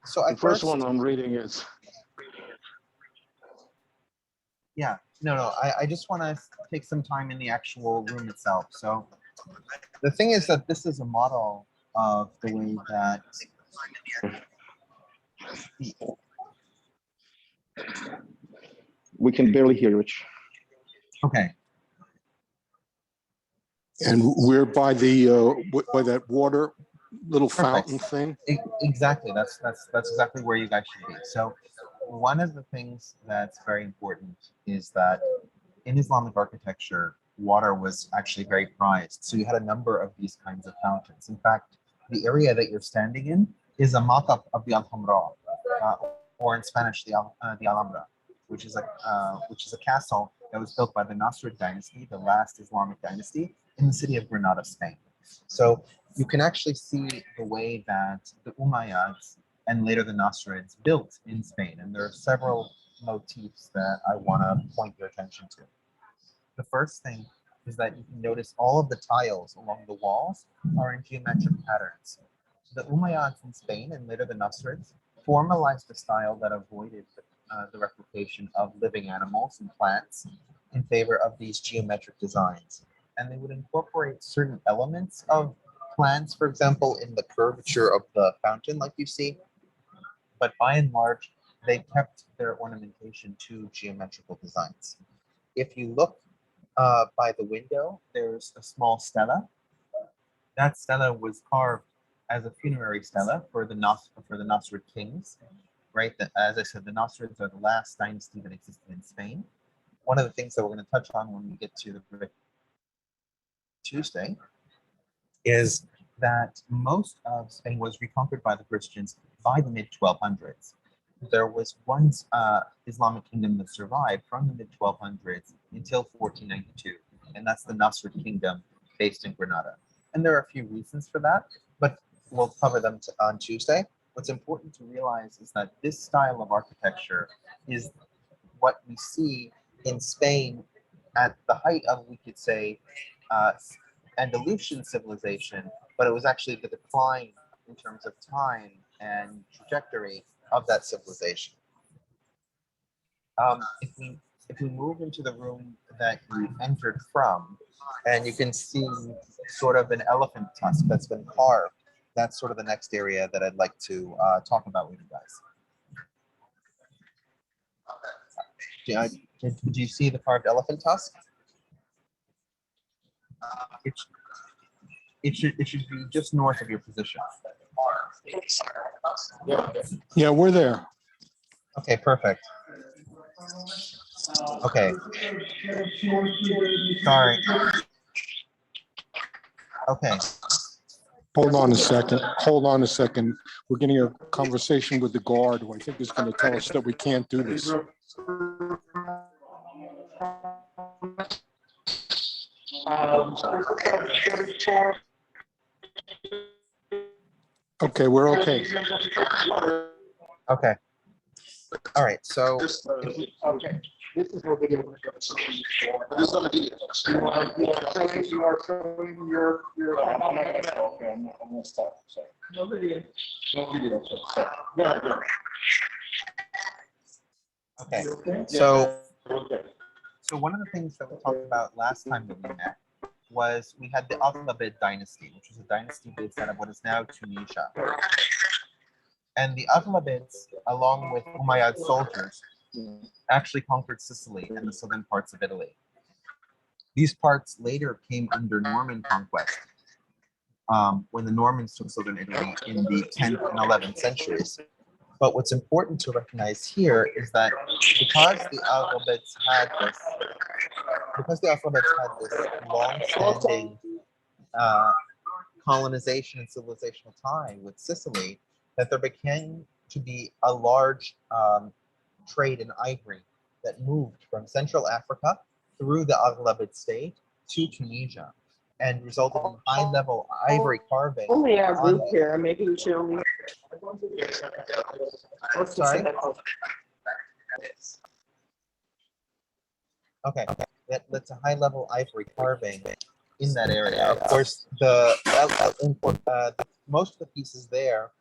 So The first one I'm reading is. Yeah, no, I just want to take some time in the actual room itself. So the thing is that this is a model of the way that We can barely hear it. okay. And we're by by that water little Perfect. fountain thing. Exactly. That's exactly where you guys should be. So one of the things that's very important is that in Islamic architecture, water was actually very prized. So you had a number of these kinds of fountains. In fact, the area that you're standing in is a mock-up of the Alhambra, or in Spanish, the Alhambra, which is a castle that was built by the Nasrid dynasty, the last Islamic dynasty, in the city of Granada, Spain. So you can actually see the way that the Umayyads and later the Nasrids built in Spain. And there are several motifs that I want to point your attention to. The first thing is that you can notice all of the tiles along the walls are in geometric patterns. The Umayyads in Spain and later the Nasrids formalized a style that avoided the replication of living animals and plants in favor of these geometric designs. And they would incorporate certain elements of plants, for example, in the curvature of the fountain, like you see. But by and large, they kept their ornamentation to geometrical designs. If you look by the window, there's a small stela. That stela was carved as a funerary stela for the Nasrid kings, right? As I said, the Nasrids are the last dynasty that existed in Spain. One of the things that we're going to touch on when we get to the Tuesday is that most of Spain was reconquered by the Christians by the mid-1200s. There was one Islamic kingdom that survived from the mid-1200s until 1492, and that's the Nasrid kingdom based in Granada. And there are a few reasons for that, but we'll cover them on Tuesday. What's important to realize is that this style of architecture is what we see in Spain at the height of, we could say, Andalusian civilization, but it was actually the decline in terms of time and trajectory of that civilization. If we move into the room that you entered from, and you can see sort of an elephant tusk that's been carved, that's sort of the next area that I'd like to talk about with you guys. Did you see the carved elephant tusk? It should be just north of your position. Yeah, we're there. Okay, perfect. Okay. Sorry. Okay. Hold on a second. Hold on a second. We're getting a conversation with the guard who I think is going to tell us that we can't do this. Okay, we're okay. Okay. All right. So. Okay. This is what video. This is on the video. You are showing your. Okay, I'm gonna stop. No video. No video. Okay. So one of the things that we talked about last time that we met was we had the Aghlabid dynasty, which was a dynasty based out of what is now Tunisia. And the Aghlabids, along with Umayyad soldiers, actually conquered Sicily and the southern parts of Italy. These parts later came under Norman conquest when the Normans took southern Italy in the 10th and 11th centuries. But what's important to recognize here is that because the Aghlabids had this long-standing colonization and civilizational tie with Sicily, that there began to be a large trade in ivory that moved from Central Africa through the Aghlabid state to Tunisia and resulted in high-level ivory carving. Only our group here, making sure we. Sorry? Okay, that's a high-level ivory carving in that area. Of course, most of the pieces there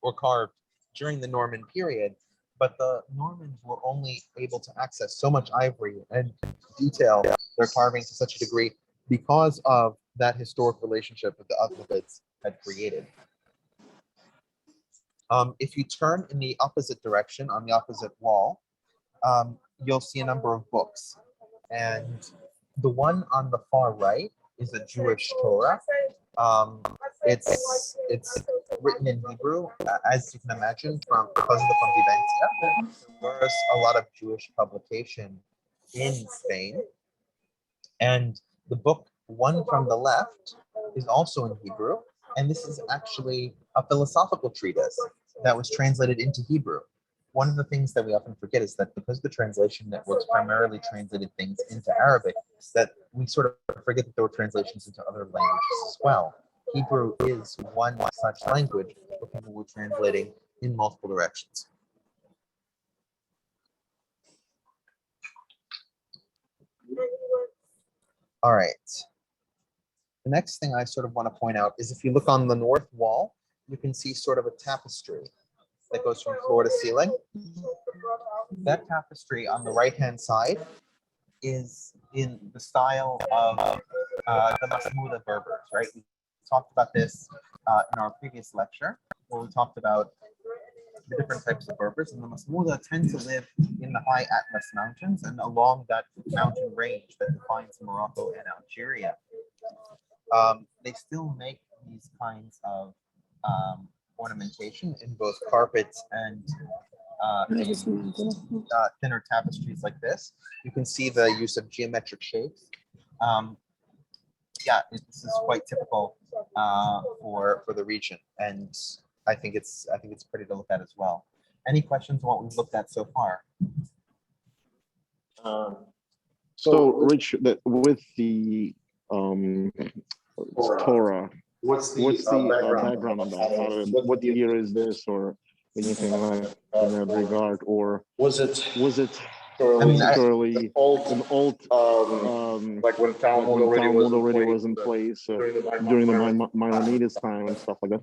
were carved during the Norman period, but the Normans were only able to access so much ivory and detail their carving to such a degree because of that historic relationship that the Alphabets had created. If you turn in the opposite direction on the opposite wall, you'll see a number of books. And the one on the far right is a Jewish Torah. It's written in Hebrew, as you can imagine, because of the convivencia. There was a lot of Jewish publication in Spain, and the book one from the left is also in Hebrew, and this is actually a philosophical treatise that was translated into Hebrew. One of the things that we often forget is that because the translation networks primarily translated things into Arabic, that we sort of forget that there were translations into other languages as well. Hebrew is one such language where people were translating in multiple directions. All right. The next thing I sort of want to point out is if you look on the north wall, you can see sort of a tapestry that goes from floor to ceiling. That tapestry on the right-hand side is in the style of the Masmuda Berbers, right? We talked about this in our previous lecture, where we talked about the different types of Berbers, and the Masmuda tend to live in the high Atlas Mountains and along that mountain range that defines Morocco and Algeria. They still make these kinds of ornamentation in both carpets and thinner tapestries like this. You can see the use of geometric shapes. Yeah, this is quite typical for the region, and I think it's pretty to look at as well. Any questions on what we've looked at so far? So, Rich, that with the Torah, What's the background on that? What year is this, or anything like in that regard, or was it necessarily old, an old like when Talmud already was in place during the Maimonides time and stuff like that?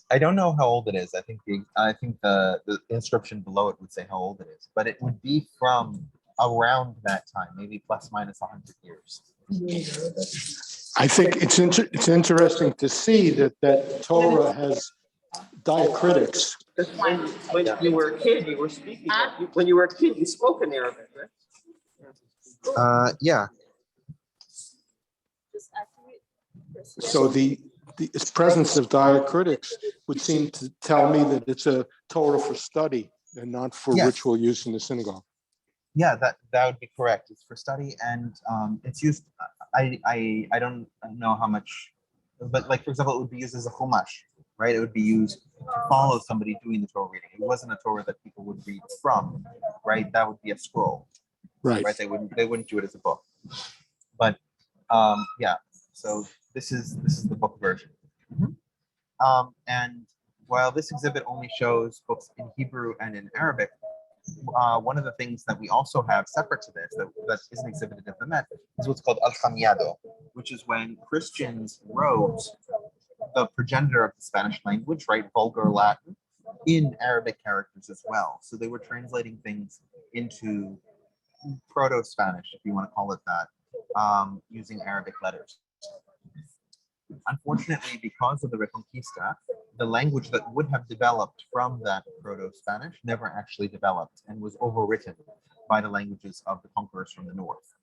I don't know how old it is. I think the inscription below it would say how old it is, but it would be from around that time, maybe plus minus 100 years. I think it's interesting to see that Torah has diacritics. When you were a kid, you were speaking. When you were a kid, you spoke in Arabic, right? Yeah. So the presence of diacritics would seem to tell me that it's a Torah for study and not for ritual use in the synagogue. Yeah, that would be correct. It's for study, and it's used. I don't know how much, but like for example, it would be used as a chumash, right? It would be used to follow somebody doing the Torah reading. It wasn't a Torah that people would read from, right? That would be a scroll, right? They wouldn't do it as a book. But yeah, so this is the book version. And while this exhibit only shows books in Hebrew and in Arabic, one of the things that we also have separate to this that isn't exhibited at the Met is what's called al-Khamiado, which is when Christians wrote the progenitor of the Spanish language, right, vulgar Latin, in Arabic characters as well. So they were translating things into Proto-Spanish, if you want to call it that, using Arabic letters. Unfortunately, because of the Reconquista, the language that would have developed from that Proto-Spanish never actually developed and was overwritten by the languages of the conquerors from the north.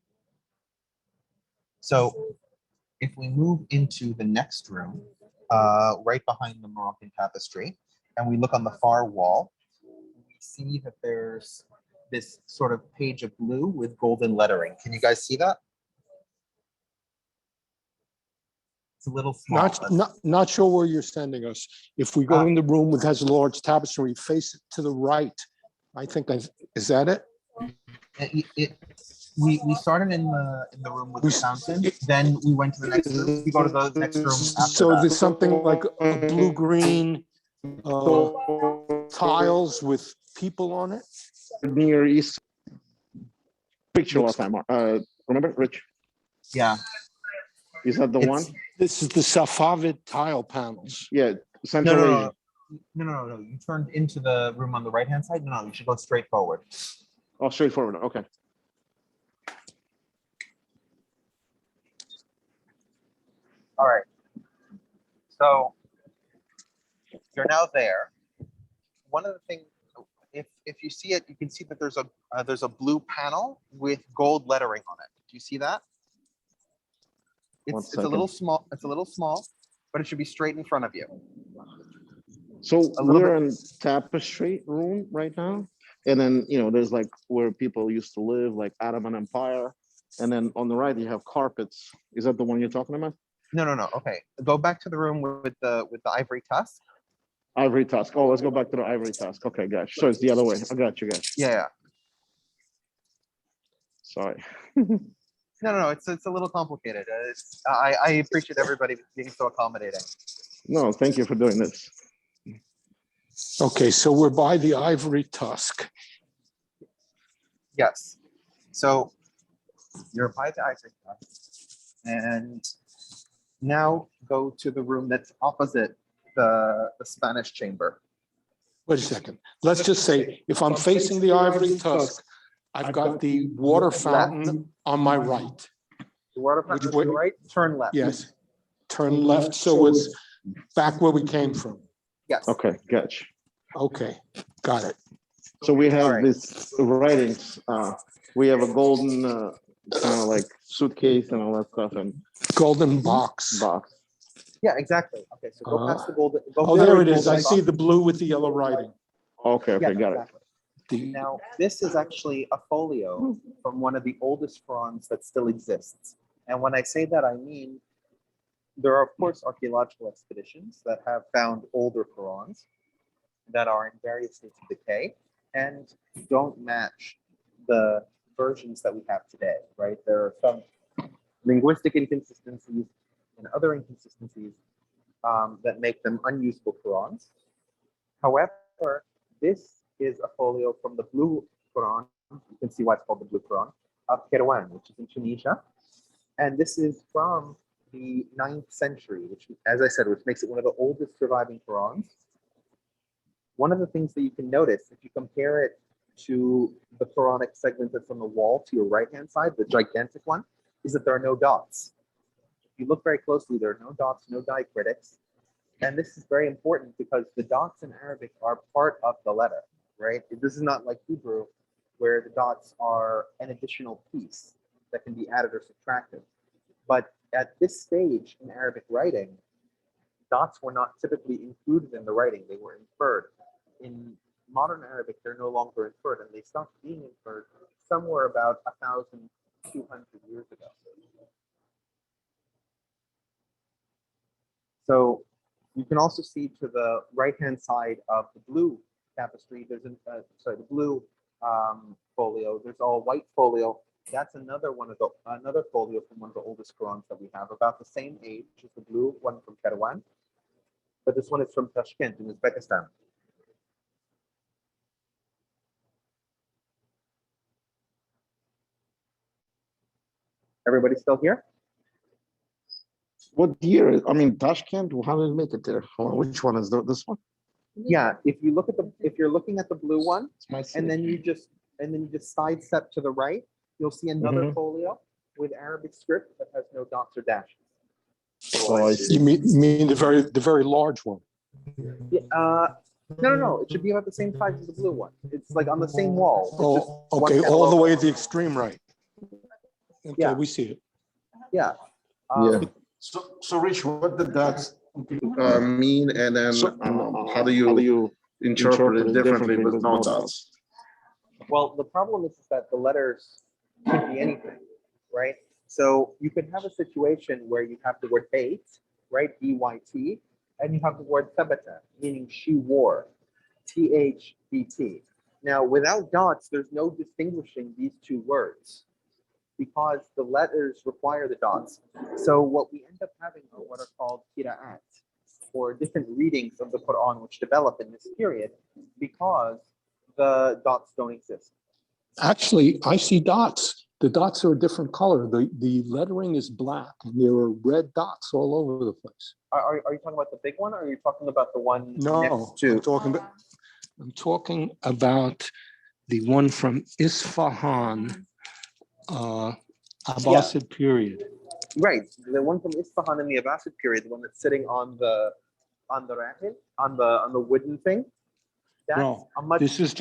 So if we move into the next room, right behind the Moroccan tapestry, and we look on the far wall, we see that there's this sort of page of blue with golden lettering. Can you guys see that? It's a little small. Not sure where you're sending us. If we go in the room that has a large tapestry, face it to the right. I think is that it? We started in the room with the fountain. Then we went to the next room. We go to the next room after so that. There's something like a blue-green tiles with people on it. Near East picture last time. Remember, Rich? Yeah. Is that the one? This is the Safavid tile panels. Yeah, Central Asian. No. You turned into the room on the right-hand side. No, you should go straight forward. Oh, straightforward. Okay. All right. So you're now there. One of the things, if you see it, you can see that there's a blue panel with gold lettering on it. Do you see that? It's a little small. It's a little small, but it should be straight in front of you. So we're in tapestry room right now, and then there's like where people used to live, like Ottoman Empire, and then on the right you have carpets. Is that the one you're talking about? No. Okay, go back to the room with the ivory tusk. Ivory tusk. Oh, let's go back to the ivory tusk. Okay, gotcha. So it's the other way. I got you. Yeah. Sorry. No. It's a little complicated. I appreciate everybody being so accommodating. No, thank you for doing this. Okay, so we're by the ivory tusk. Yes. So you're by the ivory tusk, and now go to the room that's opposite the Spanish chamber. Wait a second. Let's just say if I'm facing the ivory tusk, I've got the water fountain on my right. The water fountain on your right, turn left. Yes. Turn left, so it's back where we came from. Yes. Okay, gotcha. Okay, got it. So we have right. this writings. We have a golden kind of like suitcase and all that stuff and Golden box. Yeah, exactly. Okay, so go past the golden. Oh, there it is. I see the blue with the yellow writing. Okay, Yeah, got exactly. The- Now, this is actually a folio from one of the oldest Qurans that still exists. And when I say that, I mean there are, of course, archaeological expeditions that have found older Qurans that are in various states of decay and don't match the versions that we have today, right? There are some linguistic inconsistencies and other inconsistencies that make them unusable Qurans. However, this is a folio from the blue Quran. You can see why it's called the blue Quran of Kirwan, which is in Tunisia. And this is from the 9th century, which, as I said, which makes it one of the oldest surviving Qurans. One of the things that you can notice, if you compare it to the Quranic segment that's on the wall to your right-hand side, the gigantic one, is that there are no dots. If you look very closely, there are no dots, no diacritics. And this is very important because the dots in Arabic are part of the letter, right? This is not like Hebrew, where the dots are an additional piece that can be added or subtracted. But at this stage in Arabic writing, dots were not typically included in the writing, they were inferred. In modern Arabic, they're no longer inferred, and they stopped being inferred somewhere about 1,200 years ago. So you can also see to the right-hand side of the blue tapestry, there's the blue folio. There's all white folio. That's another folio from one of the oldest Qurans that we have, about the same age as the blue one from Kairouan, but this one is from Tashkent in Uzbekistan. Everybody still here? What year? I mean, Tashkent. How did it make it there? Which one is this one? Yeah, if you're looking at the blue one, and then you just sidestep to the right, you'll see another folio with Arabic script that has no dots or dashes. Oh, I see. You mean the very large one? Yeah, no. It should be about the same size as the blue one. It's like on the same wall. Oh, okay, all the way to the extreme right. Okay, Yeah. we see it. Yeah. Yeah. So Rich, what did that mean? And then how do you interpret it differently with no dots? Well, the problem is that the letters could be anything, right? So you could have a situation where you have the word bait, right? B-Y-T, and you have the word thabata, meaning she wore, T-H-B-T. Now, without dots, there's no distinguishing these two words because the letters require the dots. So what we end up having are what are called qira'at, or different readings of the Quran which develop in this period because the dots don't exist. Actually, I see dots. The dots are a different color. The lettering is black and there are red dots all over the place. Are you talking about the big one, or are you talking about the one No, next to? I'm talking about the one from Isfahan, Abbasid period. Right, the one from Isfahan in the Abbasid period, the one that's sitting on the rahil, on the wooden thing. That's No, a much. this is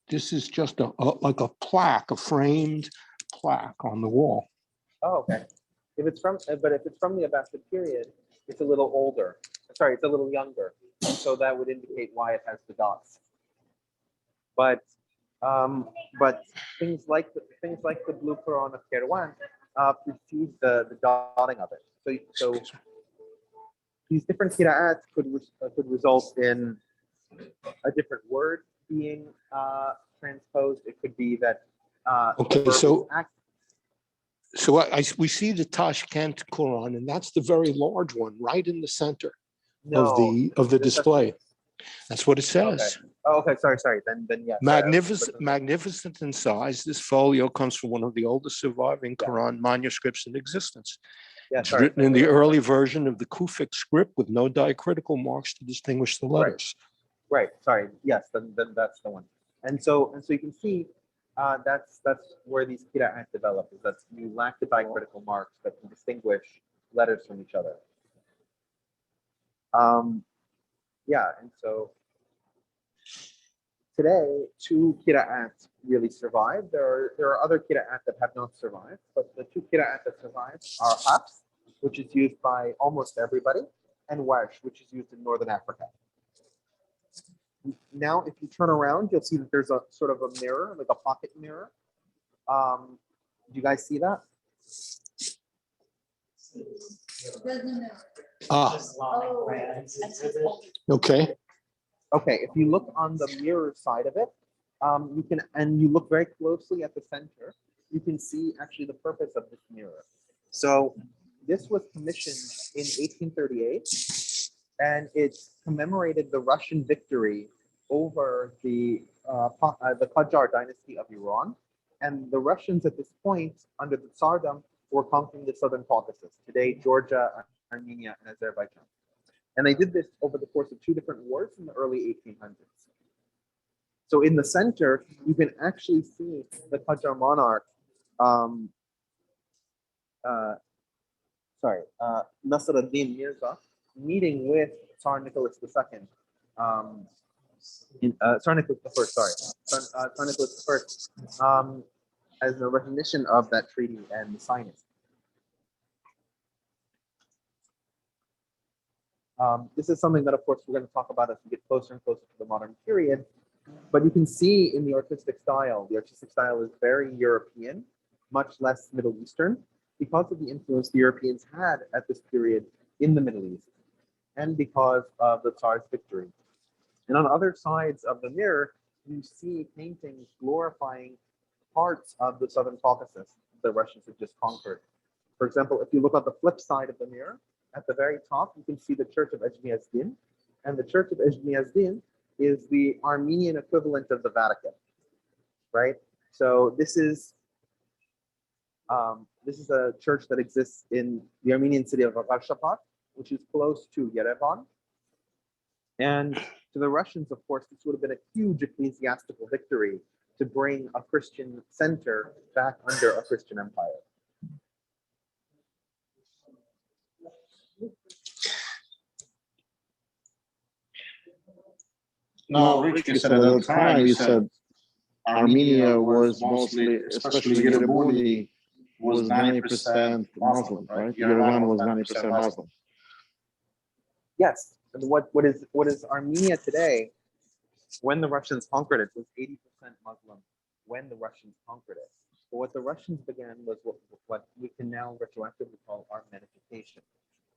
this is just like a plaque, a framed plaque on the wall. Oh, okay. If it's from the Abbasid period, it's a little older. Sorry, it's a little younger, so that would indicate why it has the dots. But things like the Blue Quran of Kerwan precede the dotting of it. So these different qira'at could result in a different word being transposed. It could be that. Okay, so we see the Tashkent Quran, and that's the very large one, right in the center of the display. That's what it says. Okay. Oh, okay. Sorry. Then yes. Magnificent in size, this folio comes from one of the oldest surviving Quran manuscripts in existence. Yeah, it's written in the early version of the Kufic script with no diacritical marks to distinguish the letters. Right. Sorry. Yes. Then that's the one. And so you can see that's where these qira'at develop. Is that you lack the diacritical marks that can distinguish letters from each other. Yeah, and so today, 2 qira'at really survive. There are other qira'at that have not survived, but the 2 qira'at that survive are Hafs, which is used by almost everybody, and Warsh, which is used in Northern Africa. Now, if you turn around, you'll see that there's a sort of a mirror, like a pocket mirror. Do you guys see that? Okay. Okay, if you look on the mirror side of it, you look very closely at the center, you can see actually the purpose of this mirror. So this was commissioned in 1838, and it commemorated the Russian victory over the Qajar dynasty of Iran. And the Russians at this point, under the Tsardom, were conquering the Southern Caucasus, today Georgia, Armenia, and Azerbaijan. And they did this over the course of 2 different wars in the early 1800s. So in the center, you can actually see the Qajar monarch, Nasr ad-Din Mirza, meeting with Tsar Nicholas II. Tsar Nicholas I, sorry. Tsar Nicholas I, as a recognition of that treaty and the signing. This is something that, of course, we're going to talk about as we get closer and closer to the modern period. But you can see in the artistic style is very European, much less Middle Eastern, because of the influence the Europeans had at this period in the Middle East, and because of the Tsar's victory. And on other sides of the mirror, you see paintings glorifying parts of the Southern Caucasus the Russians had just conquered. For example, if you look on the flip side of the mirror, at the very top, you can see the Church of Ejmiyazdin, and the Church of Ejmiyazdin is the Armenian equivalent of the Vatican, right? So this is a church that exists in the Armenian city of Arshapat, which is close to Yerevan. And to the Russians, of course, this would have been a huge ecclesiastical victory to bring a Christian center back under a Christian empire. No, Rich, you said at the time, you said Armenia was mostly, especially Yerevan, was 90% Muslim, right? Yerevan was 90% Muslim. Yes. And what is Armenia today, when the Russians conquered it, was 80% Muslim when the Russians conquered it. But what the Russians began was what we can now retroactively call Armenification.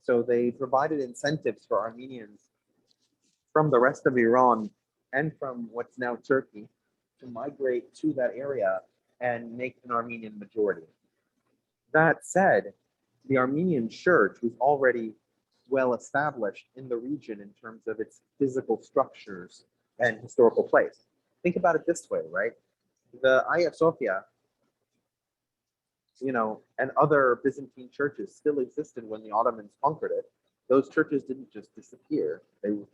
So they provided incentives for Armenians from the rest of Iran and from what's now Turkey to migrate to that area and make an Armenian majority. That said, the Armenian church was already well established in the region in terms of its physical structures and historical place. Think about it this way, right? The Hagia Sophia and other Byzantine churches still existed when the Ottomans conquered it. Those churches didn't just disappear. They were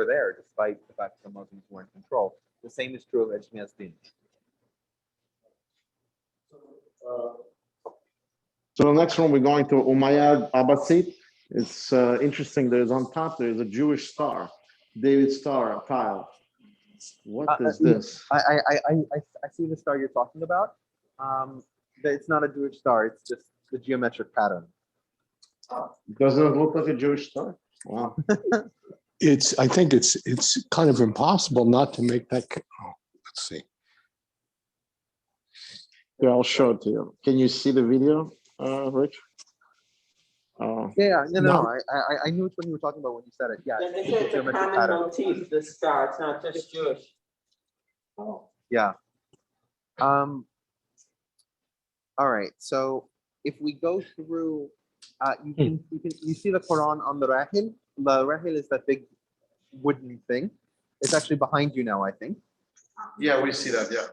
there despite the fact that the Muslims were in control. The same is true of Ejmiyazdin. So the next one, we're going to Umayyad Abbasid. It's interesting. There's on top, there's a Jewish star, David star, a tile. What is this? I see the star you're talking about. It's not a Jewish star. It's just the geometric pattern. Doesn't it look like a Jewish star? Wow. I think it's kind of impossible not to make that. Oh, let's see. Yeah, I'll show it to you. Can you see the video, Rich? Oh. Yeah, no. I knew which one you were talking about when you said it. Yeah, Yeah, they said it's a common motif, the star. It's not just Jewish. Oh. Yeah. All right. So if we go through, you see the Quran on the Rahil. The Rahil is that big wooden thing. It's actually behind you now, I think. Yeah, we see that, yeah.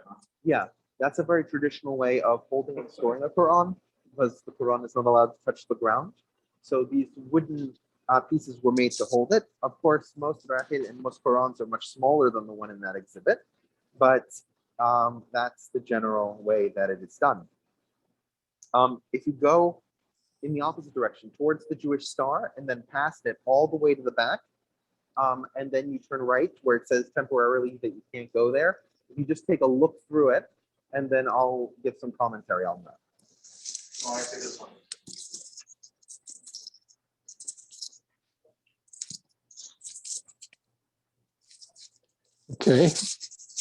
Yeah, that's a very traditional way of holding and storing a Quran, because the Quran is not allowed to touch the ground. So these wooden pieces were made to hold it. Of course, most Rahil and most Qurans are much smaller than the one in that exhibit, but that's the general way that it is done. If you go in the opposite direction towards the Jewish star and then past it all the way to the back, and then you turn right where it says temporarily that you can't go there, if you just take a look through it, and then I'll give some commentary on that. Oh, I see this one. Okay.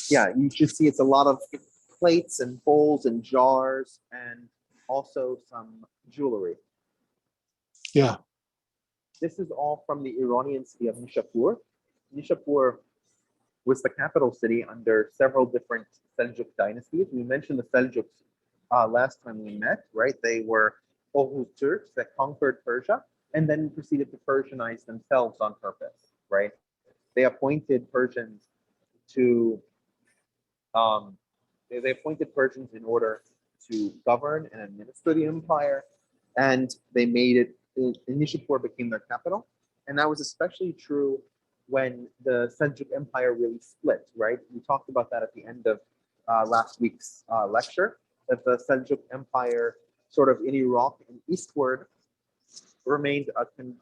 Yeah, you should see it's a lot of plates and bowls and jars and also some jewelry. Yeah. This is all from the Iranian city of Nishapur. Nishapur was the capital city under several different Seljuk dynasties. We mentioned the Seljuks last time we met, right? They were Oghuz Turks that conquered Persia and then proceeded to Persianize themselves on purpose, right? They appointed Persians to they appointed Persians in order to govern and administer the empire, and they made it. Nishapur became their capital, and that was especially true when the Seljuk Empire really split. Right, we talked about that at the end of last week's lecture. That the Seljuk Empire, sort of in Iraq and eastward, remained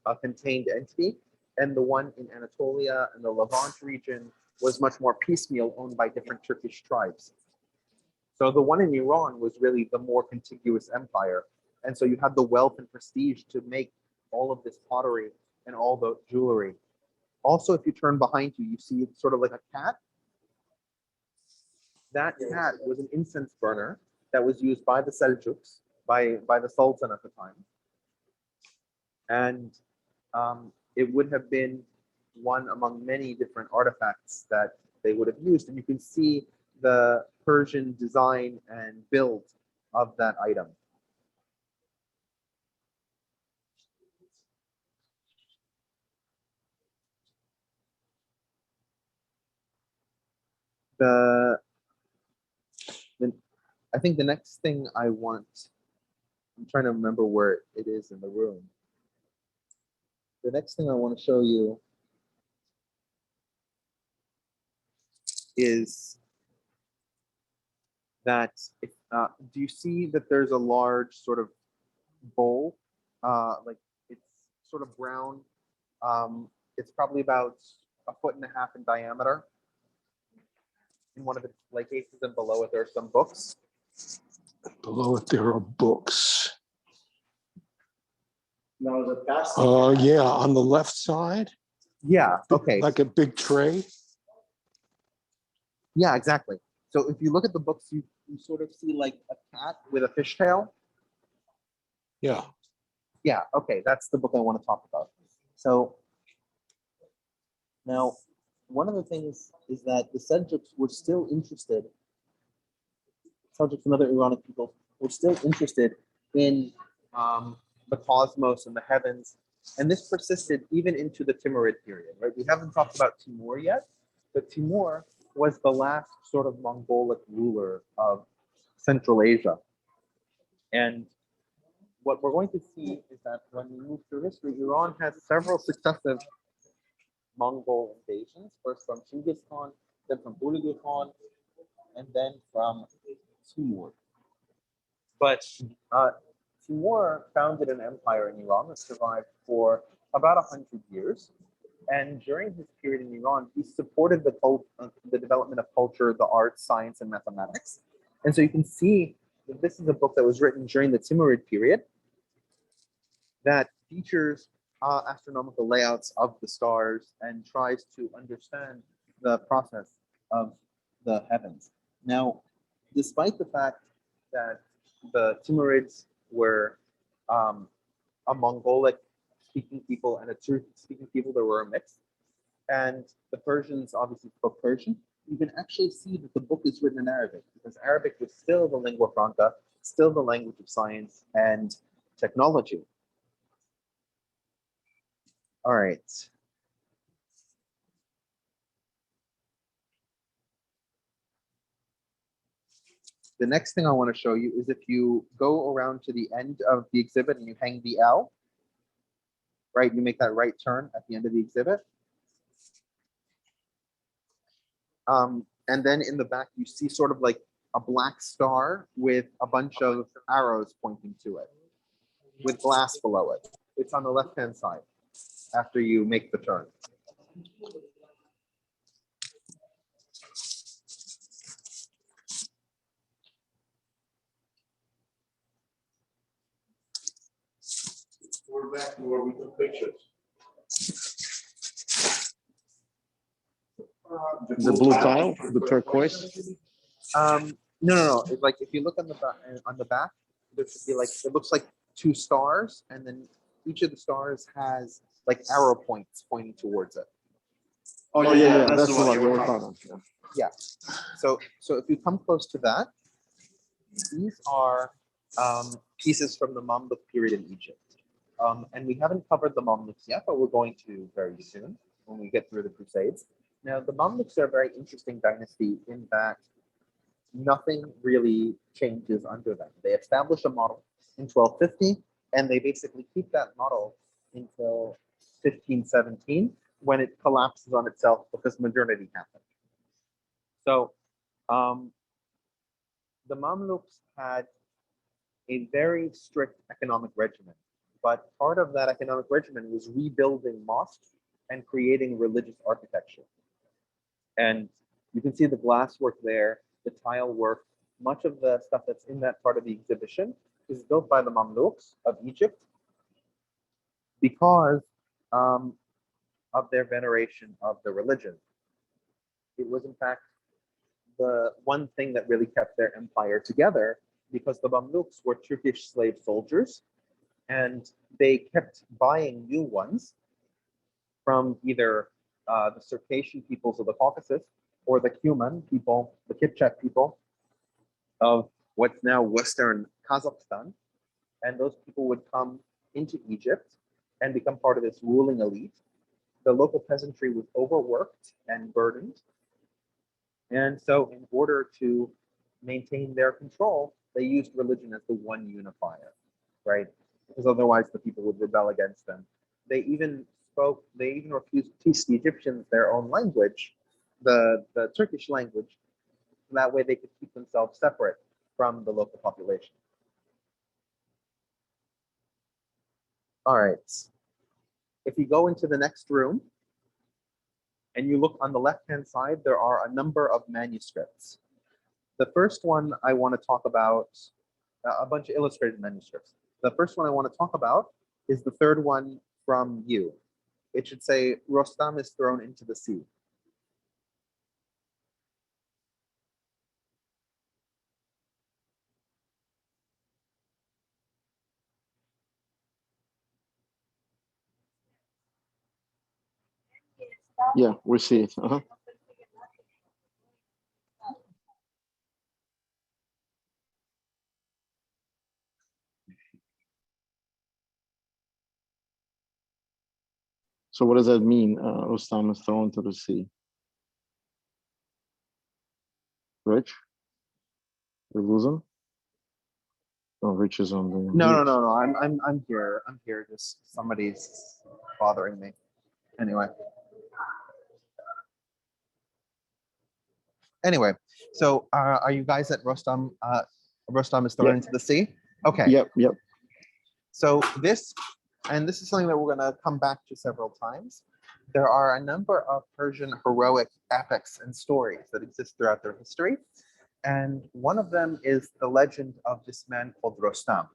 a contained entity, and the one in Anatolia and the Levant region was much more piecemeal, owned by different Turkish tribes. So the one in Iran was really the more contiguous empire. And so you had the wealth and prestige to make all of this pottery and all the jewelry. Also, if you turn behind you, you see sort of like a cat. That cat was an incense burner that was used by the Seljuks, by the Sultan at the time. And it would have been one among many different artifacts that they would have used. And you can see the Persian design and build of that item. I think the next thing I'm trying to remember where it is in the room. The next thing I want to show you is that, do you see that there's a large sort of bowl? Like it's sort of brown. It's probably about 1.5 feet in diameter. In one of its display cases, and below it there are some books. Below it there are books. No, the past. Yeah, on the left side. Yeah. Okay. Like a big tray. Yeah, exactly. So if you look at the books, you sort of see like a cat with a fishtail. Yeah. Yeah. Okay, that's the book I want to talk about. So now, one of the things is that the Seljuks were still interested. Seljuks and other Iranic people were still interested in the cosmos and the heavens, and this persisted even into the Timurid period. Right? We haven't talked about Timur yet, but Timur was the last sort of Mongolic ruler of Central Asia. And what we're going to see is that when we move through history, Iran has several successive Mongol invasions, first from Genghis Khan, then from Hulagu Khan, and then from Timur. But Timur founded an empire in Iran that survived for about 100 years. And during his period in Iran, he supported the development of culture, the arts, science, and mathematics. And so you can see that this is a book that was written during the Timurid period that features astronomical layouts of the stars and tries to understand the process of the heavens. Now, despite the fact that the Timurids were a Mongolic speaking people and a Turkic speaking people, there were a mix. And the Persians obviously spoke Persian. You can actually see that the book is written in Arabic because Arabic was still the lingua franca, still the language of science and technology. All right. The next thing I want to show you is if you go around to the end of the exhibit and you hang the L, right? You make that right turn at the end of the exhibit. And then in the back, you see sort of like a black star with a bunch of arrows pointing to it with glass below it. It's on the left-hand side after you make the turn. We're back to where we took pictures. The blue tile, the turquoise. No. It's like if you look on the back, there should be like it looks like two stars, and then each of the stars has like arrow points pointing towards it. Oh yeah, that's the one you were talking about. Yeah. So if you come close to that, these are pieces from the Mamluk period in Egypt. And we haven't covered the Mamluks yet, but we're going to very soon when we get through the Crusades. Now, the Mamluks are a very interesting dynasty in that nothing really changes under them. They establish a model in 1250, and they basically keep that model until 1517, when it collapses on itself because modernity happened. So the Mamluks had a very strict economic regimen, but part of that economic regimen was rebuilding mosques and creating religious architecture. And you can see the glass work there, the tile work. Much of the stuff that's in that part of the exhibition is built by the Mamluks of Egypt because of their veneration of the religion. It was, in fact, the one thing that really kept their empire together because the Mamluks were Turkish slave soldiers and they kept buying new ones from either the Circassian peoples of the Caucasus or the Cuman people, the Kipchak people of what's now Western Kazakhstan. And those people would come into Egypt and become part of this ruling elite. The local peasantry was overworked and burdened. And so in order to maintain their control, they used religion as the one unifier, right? Because otherwise the people would rebel against them. They even refused to teach the Egyptians their own language, the Turkish language. That way they could keep themselves separate from the local population. All right. If you go into the next room and you look on the left-hand side, there are a number of manuscripts. The first one I want to talk about, a bunch of illustrated manuscripts. The first one I want to talk about is the third one from you. It should say, Rostam is thrown into the sea. Yeah, we see it. Uh-huh. So what does that mean? Rustam is thrown to the sea. Rich, we lose him. Oh, Rich is on the. No. I'm here. I'm here. Just somebody's bothering me. Anyway. So are you guys at Rostam? Rostam is thrown Yep. into the sea. Okay. Yep. So this is something that we're going to come back to several times. There are a number of Persian heroic epics and stories that exist throughout their history. And one of them is the legend of this man called Rostam.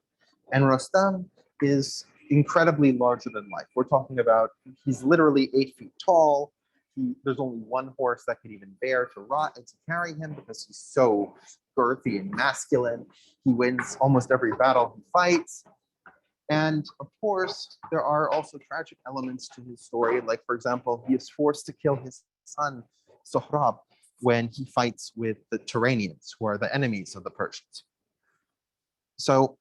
And Rostam is incredibly larger than life. We're talking about, he's literally 8 feet tall. There's only one horse that could even bear to rot and to carry him because he's so girthy and masculine. He wins almost every battle he fights. And of course, there are also tragic elements to his story. Like, for example, he is forced to kill his son, Sohrab, when he fights with the Turanians, who are the enemies of the Persians. So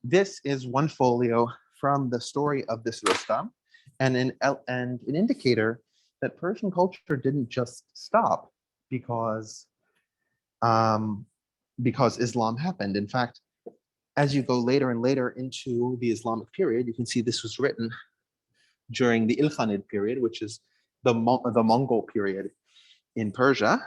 this is one folio from the story of this Rustam, and an indicator that Persian culture didn't just stop because Islam happened. In fact, as you go later and later into the Islamic period, you can see this was written during the Ilkhanid period, which is the Mongol period in Persia,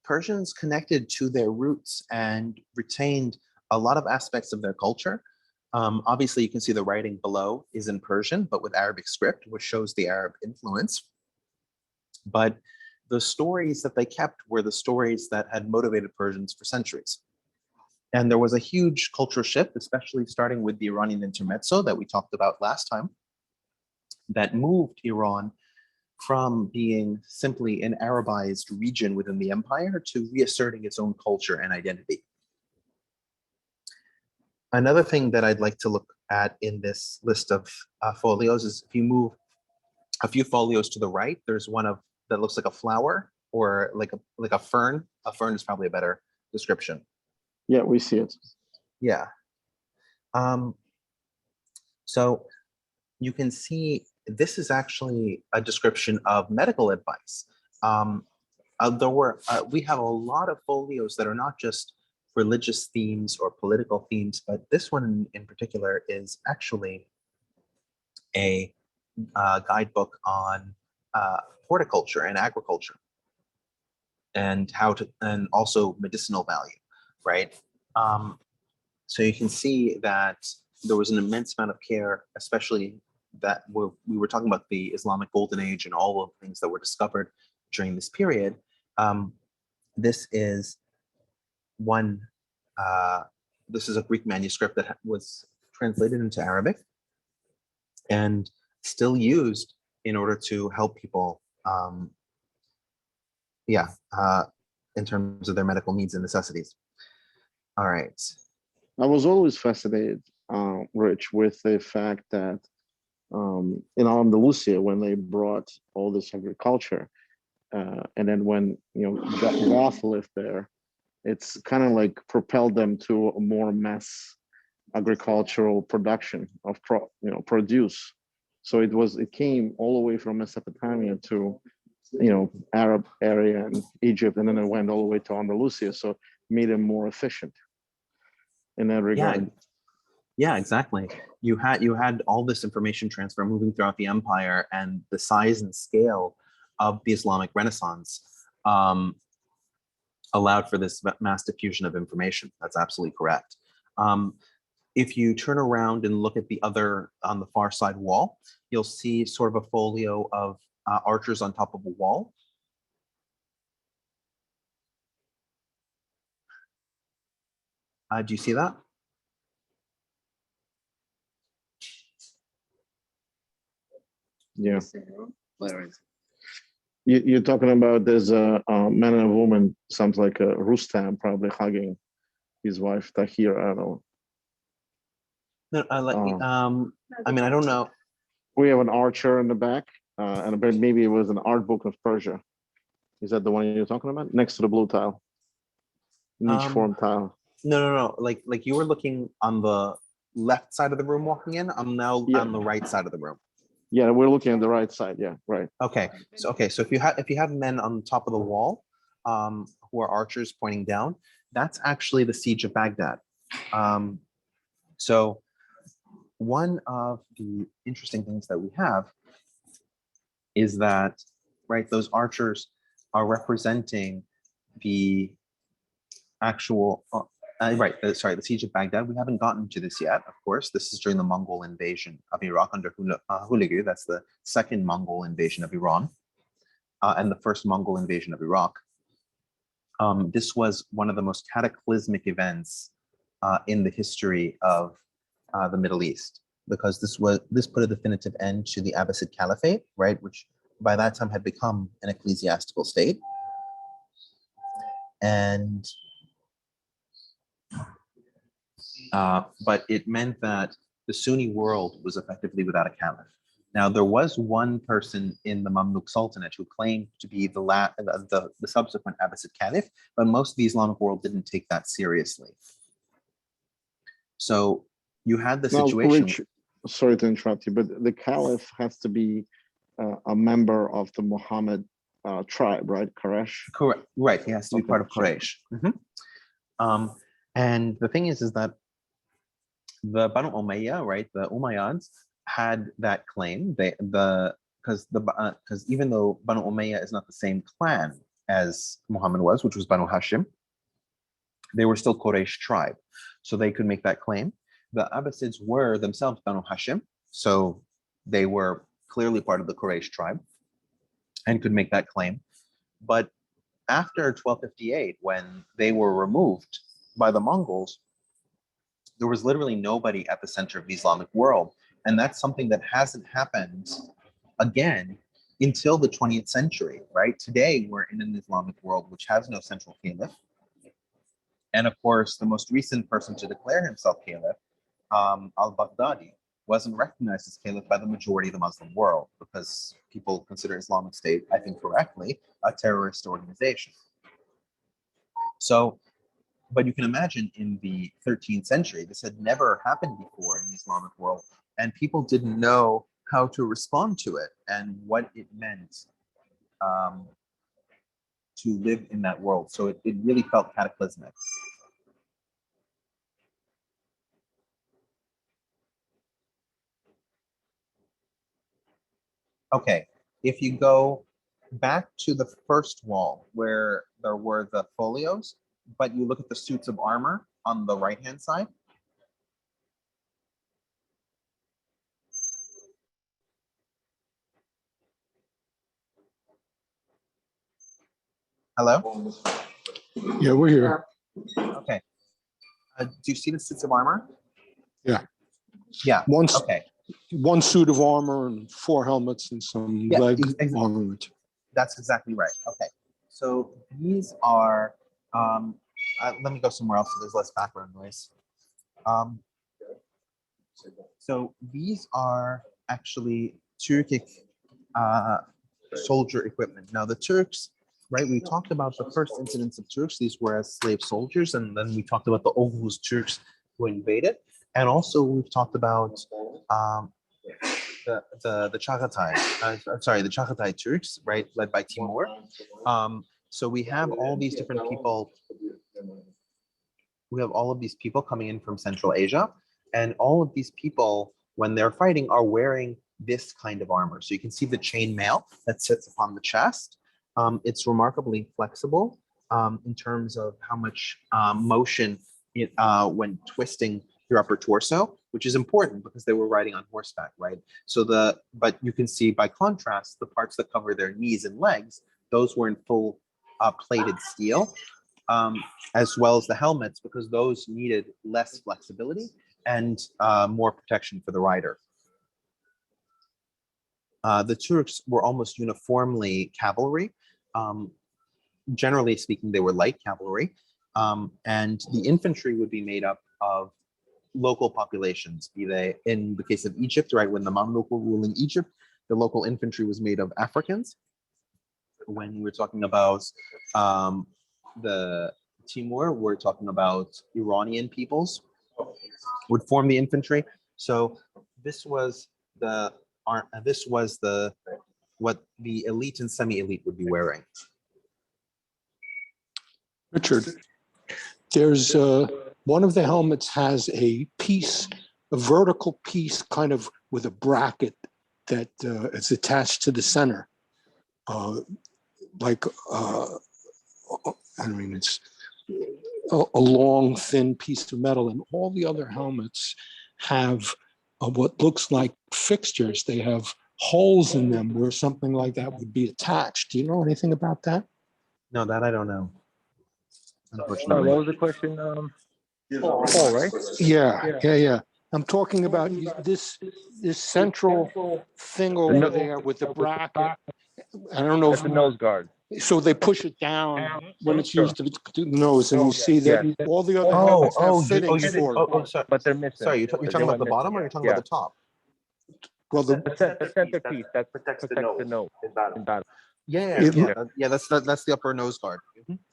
Persians connected to their roots and retained a lot of aspects of their culture. Obviously, you can see the writing below is in Persian, but with Arabic script, which shows the Arab influence. But the stories that they kept were the stories that had motivated Persians for centuries. And there was a huge cultural shift, especially starting with the Iranian intermezzo that we talked about last time, that moved Iran from being simply an Arabized region within the empire to reasserting its own culture and identity. Another thing that I'd like to look at in this list of folios is if you move a few folios to the right, there's one that looks like a flower or like a fern. A fern is probably a better description. Yeah, we see it. Yeah. So you can see this is actually a description of medical advice. We have a lot of folios that are not just religious themes or political themes, but this one in particular is actually a guidebook on horticulture and agriculture, and and also medicinal value, right? So you can see that there was an immense amount of care, especially that we were talking about the Islamic Golden Age and all of the things that were discovered during this period. This is this is a Greek manuscript that was translated into Arabic and still used in order to help people, in terms of their medical needs and necessities. All right. I was always fascinated, Rich, with the fact that in Andalusia, when they brought all this agriculture, and then when Goth lived there, it's kind of like propelled them to a more mass agricultural production of produce. So it came all the way from Mesopotamia to Arab area and Egypt, and then it went all the way to Andalusia. So it made it more efficient in that regard. Yeah, exactly. You had all this information transfer moving throughout the empire, and the size and scale of the Islamic Renaissance allowed for this mass diffusion of information. That's absolutely correct. If you turn around and look at the other on the far side wall, you'll see sort of a folio of archers on top of a wall. Do you see that? Yeah. You're talking about there's a man and a woman, sounds like a Rustam probably hugging his wife Tahir. I don't know. No, I mean, I don't know. We have an archer in the back, and maybe it was an art book of Persia. Is that the one you're talking about? Next to the blue tile, niche form tile. No. Like you were looking on the left side of the room walking in. I'm now on the right side of the room. Yeah, we're looking at the right side. Yeah, right. Okay, so if you have men on top of the wall, who are archers pointing down, that's actually the siege of Baghdad. So one of the interesting things that we have is that, right, those archers are representing the actual, the siege of Baghdad. We haven't gotten to this yet, of course. This is during the Mongol invasion of Iraq under Hulagu. That's the second Mongol invasion of Iran, and the first Mongol invasion of Iraq. This was one of the most cataclysmic events in the history of the Middle East, because this put a definitive end to the Abbasid Caliphate, right, which by that time had become an ecclesiastical state. And but it meant that the Sunni world was effectively without a caliph. Now, there was one person in the Mamluk Sultanate who claimed to be the subsequent Abbasid Caliph, but most of the Islamic world didn't take that seriously. So you had the situation. Rich, sorry to interrupt you, but the Caliph has to be a member of the Muhammad tribe, right? Quraysh? Correct. Right. He has to be part of Quraysh. And the thing is that the Banu Umayyah, right, the Umayyads, had that claim. Because even though Banu Umayyah is not the same clan as Muhammad was, which was Banu Hashim, they were still Quraysh tribe, so they could make that claim. The Abbasids were themselves Banu Hashim, so they were clearly part of the Quraysh tribe and could make that claim. But after 1258, when they were removed by the Mongols, there was literally nobody at the center of the Islamic world. And that's something that hasn't happened again until the 20th century, right? Today, we're in an Islamic world which has no central caliph. And of course, the most recent person to declare himself caliph, al-Baghdadi, wasn't recognized as caliph by the majority of the Muslim world, because people consider Islamic State, I think correctly, a terrorist organization. So, but you can imagine in the 13th century, this had never happened before in the Islamic world, and people didn't know how to respond to it and what it meant to live in that world. So it really felt cataclysmic. Okay, if you go back to the first wall where there were the folios, but you look at the suits of armor on the right-hand side. Hello? Yeah, we're here. Okay. Do you see the suits of armor? Yeah. Yeah. Okay. One suit of armor and 4 helmets and some leg armament. That's exactly right. Okay. So these are, let me go somewhere else so there's less background noise. So these are actually Turkic soldier equipment. Now the Turks, right, we talked about the first incidents of Turks. These were as slave soldiers, and then we talked about the Oghuz Turks who invaded. And also we've talked about the Chagatai, the Chagatai Turks, right, led by Timur. So we have all these different people. We have all of these people coming in from Central Asia, and all of these people, when they're fighting, are wearing this kind of armor. So you can see the chain mail that sits upon the chest. It's remarkably flexible in terms of how much motion it when twisting your upper torso, which is important because they were riding on horseback, right? So but you can see by contrast, the parts that cover their knees and legs, those were in full plated steel, as well as the helmets, because those needed less flexibility and more protection for the rider. The Turks were almost uniformly cavalry. Generally speaking, they were light cavalry, and the infantry would be made up of local populations, be they, in the case of Egypt, right, when the Mamluk were ruling Egypt, the local infantry was made of Africans. When we're talking about the Timur, we're talking about Iranian peoples would form the infantry. So this was the this was what the elite and semi-elite would be wearing. Richard, there's one of the helmets has a vertical piece kind of with a bracket that is attached to the center. It's a long, thin piece of metal, and all the other helmets have what looks like fixtures. They have holes in them where something like that would be attached. Do you know anything about that? No, that I don't know. What Unfortunately. was the question? Paul, right? Yeah. I'm talking about this central thing over there with the bracket. I don't know That's the nose guard. So they push it down when it's used to the nose, and you see that all the other Oh, helmets have fittings for it. sorry. But they're missing. Sorry, you're talking about the bottom, or you're talking about the top? Well, The center piece that protects the nose in battle. Yeah. That's the upper nose guard.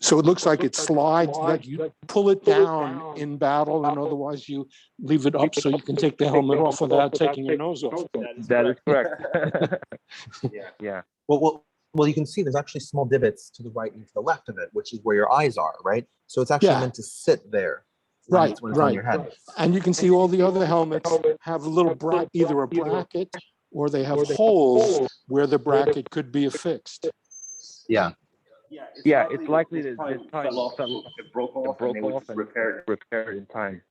so it looks like it slides, that you pull it down in battle, and otherwise you leave it up so you can take the helmet off without taking your nose off. That is correct. Yeah. Well, you can see there's actually small divots to the right and to the left of it, which is where your eyes are, right? So it's actually meant to sit there. When it's on your head. And you can see all the other helmets have a little either a bracket or they have holes where the bracket could be affixed. Yeah. Yeah, it's likely that this time it broke off and repaired in time.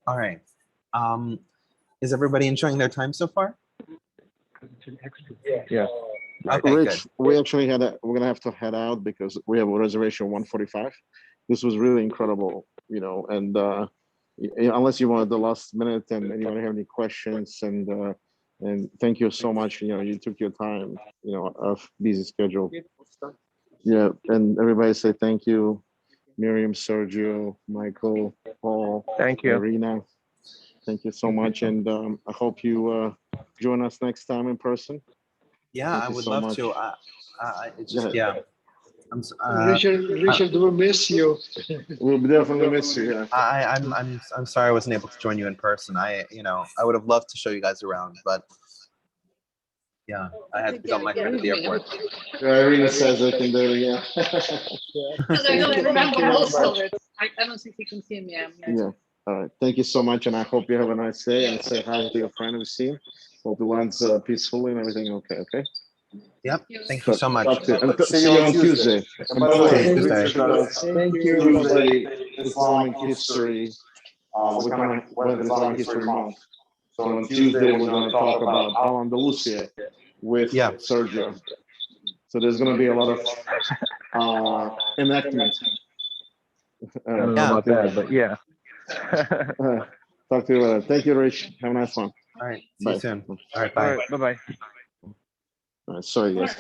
All right. Is everybody enjoying their time so far? Yeah. Okay, Rich, good. we actually we're gonna have to head out because we have a reservation 1:45. This was really incredible, and unless you wanted the last minute and you want to have any questions, and thank you so much. You took your time, of busy schedule. Yeah, and everybody say thank you, Miriam, Sergio, Michael, Paul, Thank you. Irina. Thank you so much, and I hope you join us next time in person. Yeah, Thank I you would so love much. to. It's just Richard, we miss you. We'll definitely miss you. Yeah. I'm sorry I wasn't able to join you in person. I would have loved to show you guys around, but yeah, I had to pick up my friend at the airport. Irina says I can do it. Yeah. Because I don't remember most of it. I don't think you can see me. Yeah. All right. Thank you so much, and I hope you have a nice day. And say hi to your friend we've seen. Hope it lands peacefully and everything. Okay. Yep. Thank you so much. Talk to you. And see you on Tuesday. And by the way, Thank you. Tuesday, Islamic history. We're going to Islamic History Month. So on Tuesday, we're going to talk about Al-Andalusia with Sergio. So there's going to be a lot of enactment. I don't know about that, but yeah. Talk to you later. Thank you, Rich. Have a nice one. All right. See Bye. you soon. All right. All Bye. right. Bye-bye. Sorry, guys.